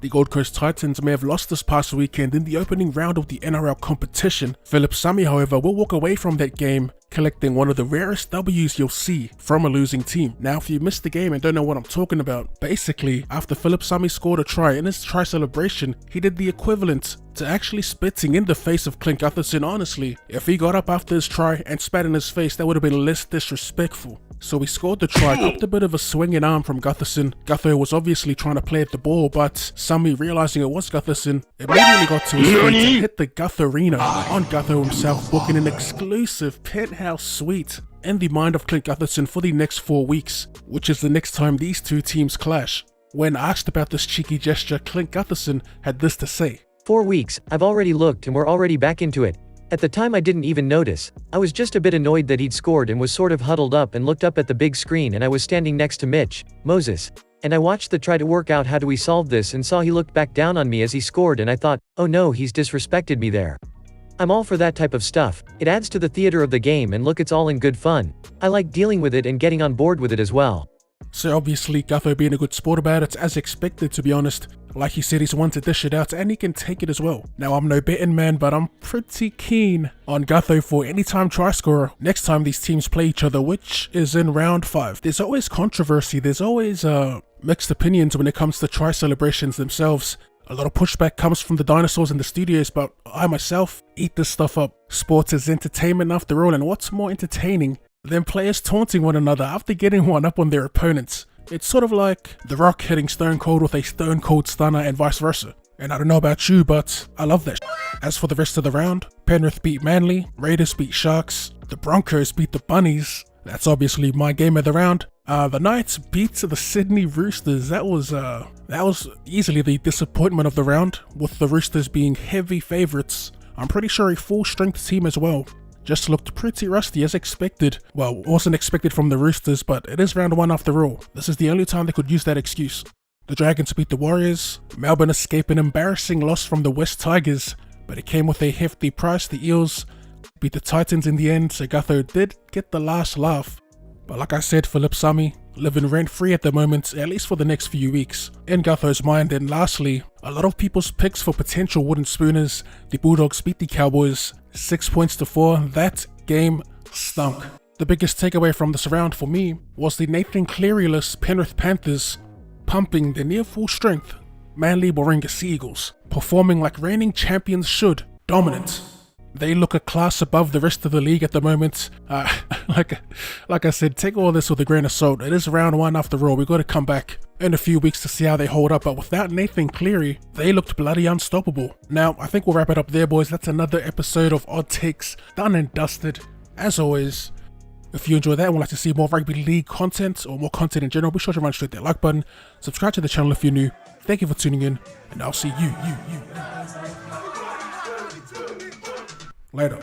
The Gold Coast Titans may have lost this past weekend in the opening round of the NRL competition. Phillip Sami, however, will walk away from that game collecting one of the rarest W's you'll see from a losing team. Now, if you missed the game and don't know what I'm talking about, basically, after Phillip Sami scored a try in his try celebration, he did the equivalent to actually spitting in the face of Clint Gutherson. Honestly, if he got up after his try and spat in his face, that would have been less disrespectful. So he scored the try, copped a bit of a swinging arm from Gutherson. Gutho was obviously trying to play at the ball, but Sami, realizing it was Gutherson, immediately got to his feet and hit the Gutherino on Gutho himself, booking an exclusive penthouse suite in the mind of Clint Gutherson for the next 4 weeks, which is the next time these two teams clash. When asked about this cheeky gesture, Clint Gutherson had this to say. 4 weeks, I've already looked and we're already back into it. At the time I didn't even notice. I was just a bit annoyed that he'd scored and was sort of huddled up and looked up at the big screen, and I was standing next to Mitch, Moses. And I watched the try to work out how do we solve this and saw he looked back down on me as he scored, and I thought, oh no, he's disrespected me there. I'm all for that type of stuff. It adds to the theater of the game, and look, it's all in good fun. I like dealing with it and getting on board with it as well. So obviously Gutho being a good sport about it, as expected, to be honest. Like he said, he's one to dish it out and he can take it as well. Now, I'm no betting man, but I'm pretty keen on Gutho for anytime try scorer next time these teams play each other, which is in round 5. There's always controversy, there's always mixed opinions when it comes to try celebrations themselves. A lot of pushback comes from the dinosaurs in the studios, but I myself eat this stuff up. Sports is entertainment after all, and what's more entertaining than players taunting one another after getting one up on their opponents? It's sort of like The Rock hitting Stone Cold with a Stone Cold stunner and vice versa. And I don't know about you, but I love that. As for the rest of the round, Penrith beat Manly, Raiders beat Sharks, the Broncos beat the Bunnies. That's obviously my game of the round. The Knights beat the Sydney Roosters. That was easily the disappointment of the round, with the Roosters being heavy favourites. I'm pretty sure a full strength team as well. Just looked pretty rusty as expected. Well, wasn't expected from the Roosters, but it is round 1 after all. This is the only time they could use that excuse. The Dragons beat the Warriors. Melbourne escaped an embarrassing loss from the West Tigers, but it came with a hefty price. The Eels beat the Titans in the end, so Gutho did get the last laugh. But like I said, Phillip Sami living rent-free at the moment, at least for the next few weeks, in Gutho's mind. And lastly, a lot of people's picks for potential wooden spooners. The Bulldogs beat the Cowboys 6 points to 4. That game stunk. The biggest takeaway from this round for me was the Nathan Cleary-less Penrith Panthers pumping the near full strength Manly Warringah Seagulls, performing like reigning champions should, dominant. They look a class above the rest of the league at the moment. Like I said, take all this with a grain of salt. It is round 1 after all. We've got to come back in a few weeks to see how they hold up. But without Nathan Cleary, they looked bloody unstoppable. Now, I think we'll wrap it up there, boys. That's another episode of Odd Takes, done and dusted. As always, if you enjoy that and would like to see more Rugby League content or more content in general, be sure to run straight that like button. Subscribe to the channel if you're new. Thank you for tuning in, and I'll see you later.